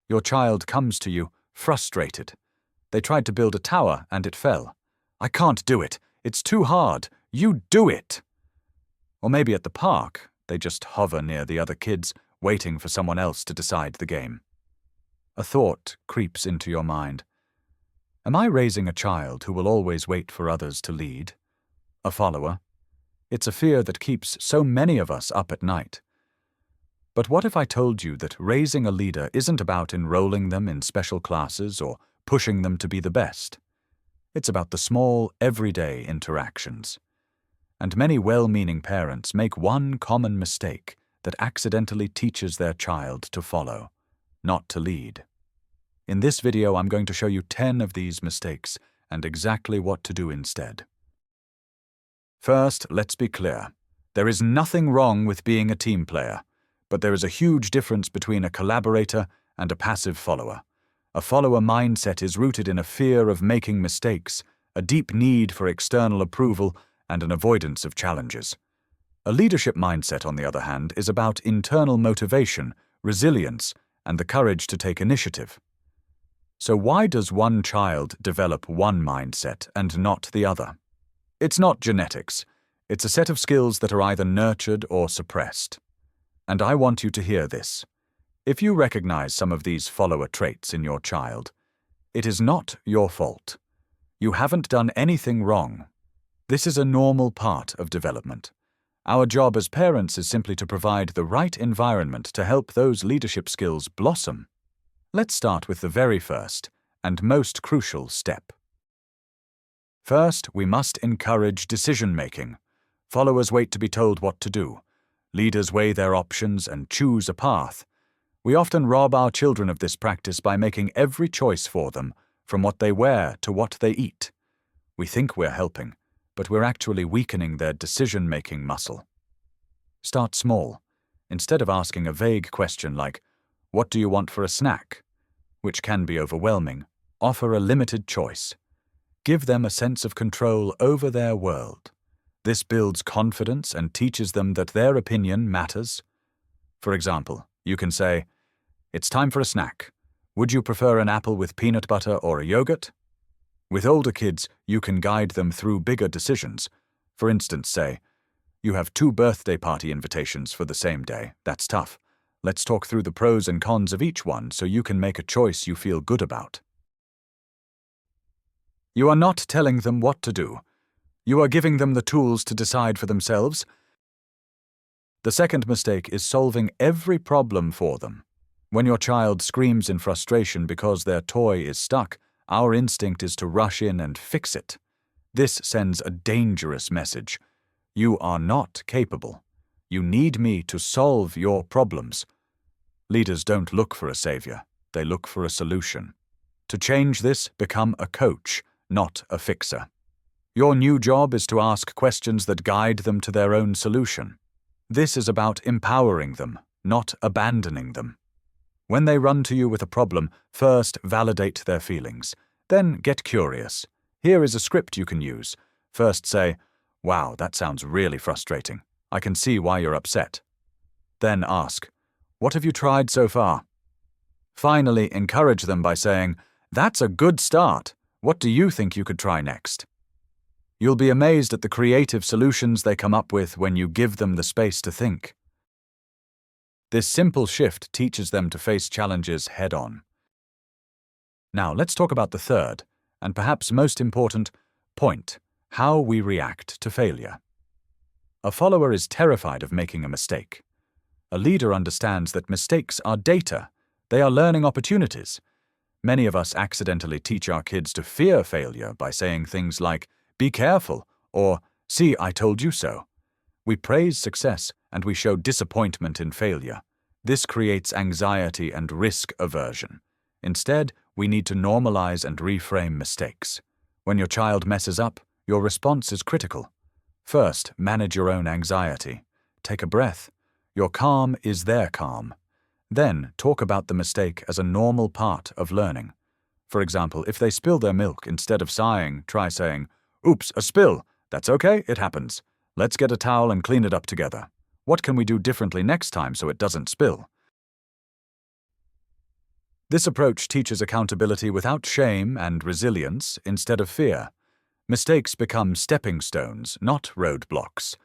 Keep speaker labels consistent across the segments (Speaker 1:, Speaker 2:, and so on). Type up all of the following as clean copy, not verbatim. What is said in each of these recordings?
Speaker 1: Your child comes to you, frustrated. They tried to build a tower and it fell. I can't do it. It's too hard. You do it. Or maybe at the park, they just hover near the other kids, waiting for someone else to decide the game. A thought creeps into your mind. Am I raising a child who will always wait for others to lead? A follower? It's a fear that keeps so many of us up at night. But what if I told you that raising a leader isn't about enrolling them in special classes or pushing them to be the best? It's about the small, everyday interactions. And many well-meaning parents make one common mistake that accidentally teaches their child to follow, not to lead. In this video, I'm going to show you 10 of these mistakes and exactly what to do instead. First, let's be clear. There is nothing wrong with being a team player, but there is a huge difference between a collaborator and a passive follower. A follower mindset is rooted in a fear of making mistakes, a deep need for external approval, and an avoidance of challenges. A leadership mindset, on the other hand, is about internal motivation, resilience, and the courage to take initiative. So why does one child develop one mindset and not the other? It's not genetics. It's a set of skills that are either nurtured or suppressed. And I want you to hear this. If you recognize some of these follower traits in your child, it is not your fault. You haven't done anything wrong. This is a normal part of development. Our job as parents is simply to provide the right environment to help those leadership skills blossom. Let's start with the very first and most crucial step. First, we must encourage decision-making. Followers wait to be told what to do. Leaders weigh their options and choose a path. We often rob our children of this practice by making every choice for them, from what they wear to what they eat. We think we're helping, but we're actually weakening their decision-making muscle. Start small. Instead of asking a vague question like, "What do you want for a snack?" which can be overwhelming, offer a limited choice. Give them a sense of control over their world. This builds confidence and teaches them that their opinion matters. For example, you can say, "It's time for a snack. Would you prefer an apple with peanut butter or a yogurt?" With older kids, you can guide them through bigger decisions. For instance, say, "You have 2 birthday party invitations for the same day. That's tough. Let's talk through the pros and cons of each one so you can make a choice you feel good about." You are not telling them what to do. You are giving them the tools to decide for themselves. The second mistake is solving every problem for them. When your child screams in frustration because their toy is stuck, our instinct is to rush in and fix it. This sends a dangerous message. You are not capable. You need me to solve your problems. Leaders don't look for a savior. They look for a solution. To change this, become a coach, not a fixer. Your new job is to ask questions that guide them to their own solution. This is about empowering them, not abandoning them. When they run to you with a problem, first validate their feelings. Then get curious. Here is a script you can use. First say, "Wow, that sounds really frustrating. I can see why you're upset." Then ask, "What have you tried so far?" Finally, encourage them by saying, "That's a good start. What do you think you could try next?" You'll be amazed at the creative solutions they come up with when you give them the space to think. This simple shift teaches them to face challenges head-on. Now, let's talk about the third, and perhaps most important, point: how we react to failure. A follower is terrified of making a mistake. A leader understands that mistakes are data. They are learning opportunities. Many of us accidentally teach our kids to fear failure by saying things like, "Be careful," or "See, I told you so." We praise success and we show disappointment in failure. This creates anxiety and risk aversion. Instead, we need to normalize and reframe mistakes. When your child messes up, your response is critical. First, manage your own anxiety. Take a breath. Your calm is their calm. Then, talk about the mistake as a normal part of learning. For example, if they spill their milk, instead of sighing, try saying, "Oops, a spill. That's okay, it happens. Let's get a towel and clean it up together. What can we do differently next time so it doesn't spill?" This approach teaches accountability without shame and resilience instead of fear. Mistakes become stepping stones, not roadblocks.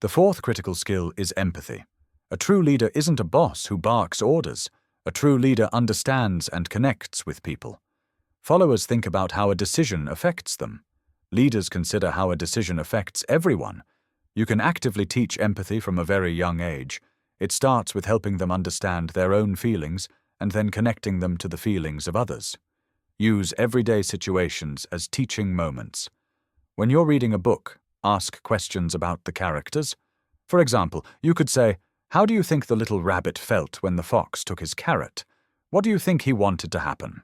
Speaker 1: The fourth critical skill is empathy. A true leader isn't a boss who barks orders. A true leader understands and connects with people. Followers think about how a decision affects them. Leaders consider how a decision affects everyone. You can actively teach empathy from a very young age. It starts with helping them understand their own feelings and then connecting them to the feelings of others. Use everyday situations as teaching moments. When you're reading a book, ask questions about the characters. For example, you could say, "How do you think the little rabbit felt when the fox took his carrot? What do you think he wanted to happen?"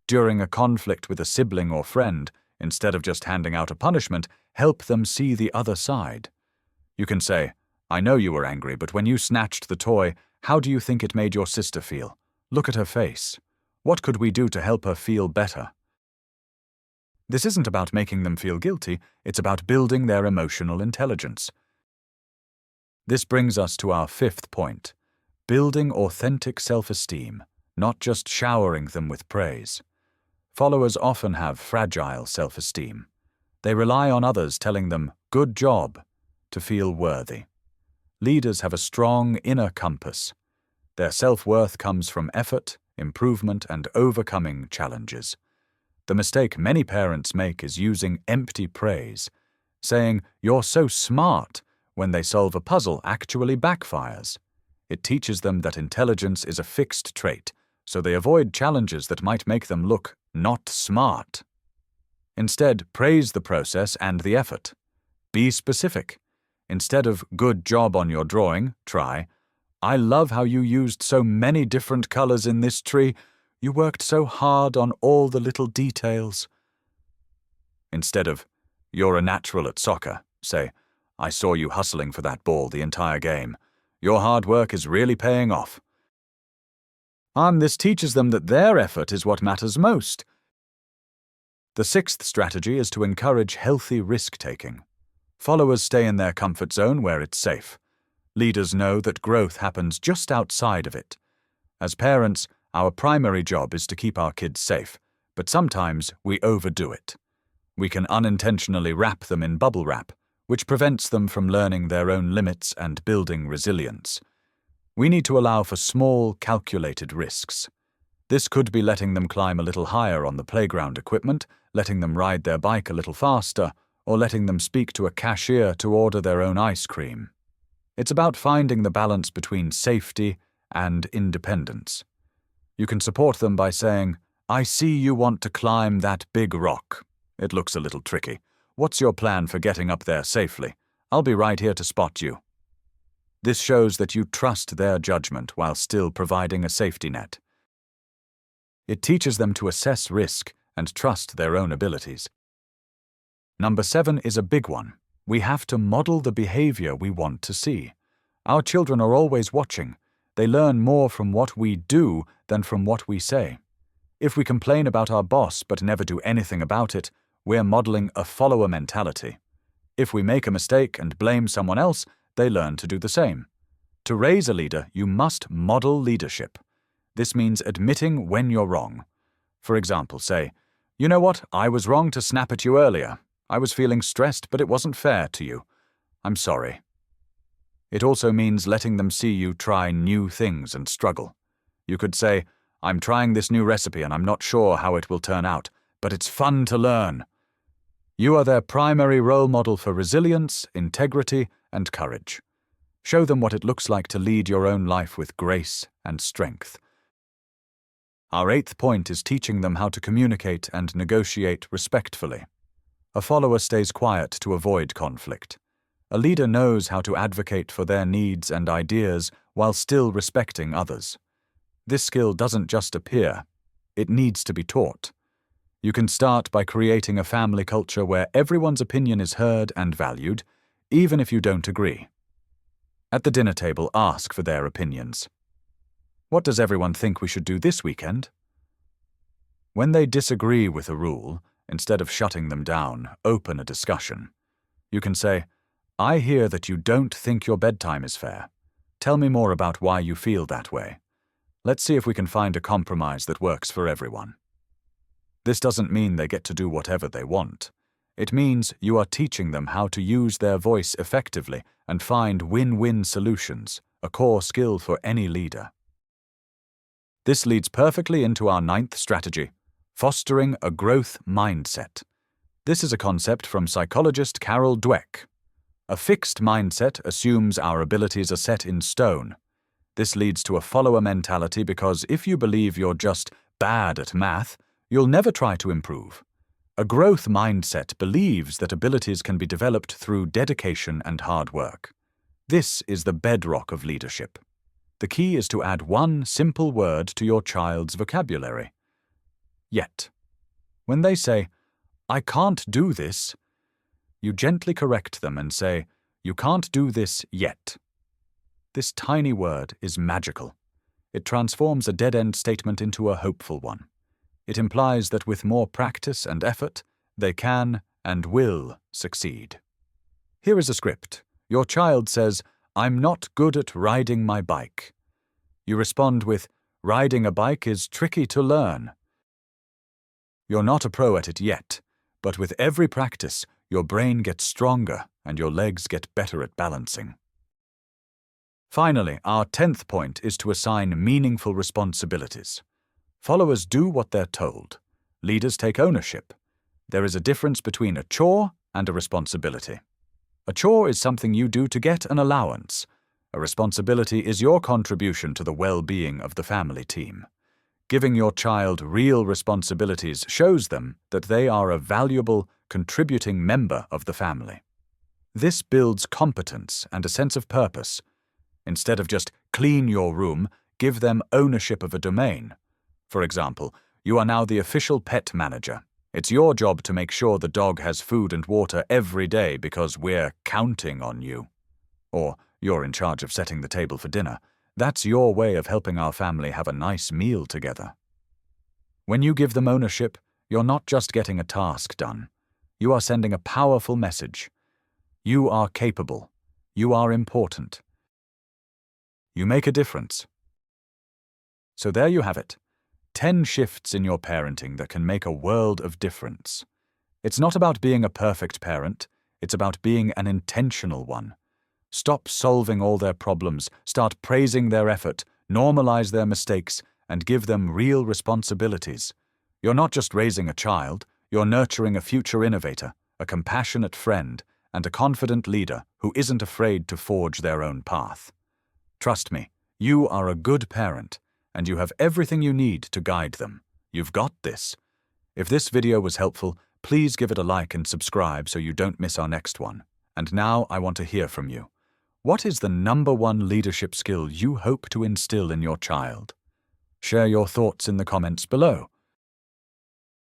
Speaker 1: During a conflict with a sibling or friend, instead of just handing out a punishment, help them see the other side. You can say, "I know you were angry, but when you snatched the toy, how do you think it made your sister feel? Look at her face. What could we do to help her feel better?" This isn't about making them feel guilty, it's about building their emotional intelligence. This brings us to our fifth point: building authentic self-esteem, not just showering them with praise. Followers often have fragile self-esteem. They rely on others telling them, "Good job," to feel worthy. Leaders have a strong inner compass. Their self-worth comes from effort, improvement, and overcoming challenges. The mistake many parents make is using empty praise. Saying, "You're so smart," when they solve a puzzle actually backfires. It teaches them that intelligence is a fixed trait, so they avoid challenges that might make them look not smart. Instead, praise the process and the effort. Be specific. Instead of "Good job on your drawing," try, "I love how you used so many different colors in this tree. You worked so hard on all the little details." Instead of "You're a natural at soccer," say, "I saw you hustling for that ball the entire game. Your hard work is really paying off." This teaches them that their effort is what matters most. The sixth strategy is to encourage healthy risk-taking. Followers stay in their comfort zone where it's safe. Leaders know that growth happens just outside of it. As parents, our primary job is to keep our kids safe, but sometimes we overdo it. We can unintentionally wrap them in bubble wrap, which prevents them from learning their own limits and building resilience. We need to allow for small, calculated risks. This could be letting them climb a little higher on the playground equipment, letting them ride their bike a little faster, or letting them speak to a cashier to order their own ice cream. It's about finding the balance between safety and independence. You can support them by saying, "I see you want to climb that big rock. It looks a little tricky. What's your plan for getting up there safely? I'll be right here to spot you." This shows that you trust their judgment while still providing a safety net. It teaches them to assess risk and trust their own abilities. Number 7 is a big one. We have to model the behavior we want to see. Our children are always watching. They learn more from what we do than from what we say. If we complain about our boss but never do anything about it, we're modeling a follower mentality. If we make a mistake and blame someone else, they learn to do the same. To raise a leader, you must model leadership. This means admitting when you're wrong. For example, say, "You know what? I was wrong to snap at you earlier. I was feeling stressed, but it wasn't fair to you. I'm sorry." It also means letting them see you try new things and struggle. You could say, "I'm trying this new recipe and I'm not sure how it will turn out, but it's fun to learn." You are their primary role model for resilience, integrity, and courage. Show them what it looks like to lead your own life with grace and strength. Our 8th point is teaching them how to communicate and negotiate respectfully. A follower stays quiet to avoid conflict. A leader knows how to advocate for their needs and ideas while still respecting others. This skill doesn't just appear, it needs to be taught. You can start by creating a family culture where everyone's opinion is heard and valued, even if you don't agree. At the dinner table, ask for their opinions. "What does everyone think we should do this weekend?" When they disagree with a rule, instead of shutting them down, open a discussion. You can say, "I hear that you don't think your bedtime is fair. Tell me more about why you feel that way." Let's see if we can find a compromise that works for everyone. This doesn't mean they get to do whatever they want. It means you are teaching them how to use their voice effectively and find win-win solutions, a core skill for any leader. This leads perfectly into our 9th strategy, fostering a growth mindset. This is a concept from psychologist Carol Dweck. A fixed mindset assumes our abilities are set in stone. This leads to a follower mentality because if you believe you're just bad at math, you'll never try to improve. A growth mindset believes that abilities can be developed through dedication and hard work. This is the bedrock of leadership. The key is to add one simple word to your child's vocabulary. Yet. When they say, "I can't do this," you gently correct them and say, "You can't do this yet." This tiny word is magical. It transforms a dead-end statement into a hopeful one. It implies that with more practice and effort, they can and will succeed. Here is a script. Your child says, "I'm not good at riding my bike." You respond with, "Riding a bike is tricky to learn." You're not a pro at it yet, but with every practice, your brain gets stronger and your legs get better at balancing. Finally, our 10th point is to assign meaningful responsibilities. Followers do what they're told. Leaders take ownership. There is a difference between a chore and a responsibility. A chore is something you do to get an allowance. A responsibility is your contribution to the well-being of the family team. Giving your child real responsibilities shows them that they are a valuable, contributing member of the family. This builds competence and a sense of purpose. Instead of just clean your room, give them ownership of a domain. For example, you are now the official pet manager. It's your job to make sure the dog has food and water every day because we're counting on you. Or you're in charge of setting the table for dinner. That's your way of helping our family have a nice meal together. When you give them ownership, you're not just getting a task done. You are sending a powerful message. You are capable. You are important. You make a difference. So there you have it. 10 shifts in your parenting that can make a world of difference. It's not about being a perfect parent. It's about being an intentional one. Stop solving all their problems, start praising their effort, normalize their mistakes, and give them real responsibilities. You're not just raising a child, you're nurturing a future innovator, a compassionate friend, and a confident leader who isn't afraid to forge their own path. Trust me, you are a good parent, and you have everything you need to guide them. You've got this. If this video was helpful, please give it a like and subscribe so you don't miss our next one. And now I want to hear from you. What is the #1 leadership skill you hope to instill in your child? Share your thoughts in the comments below.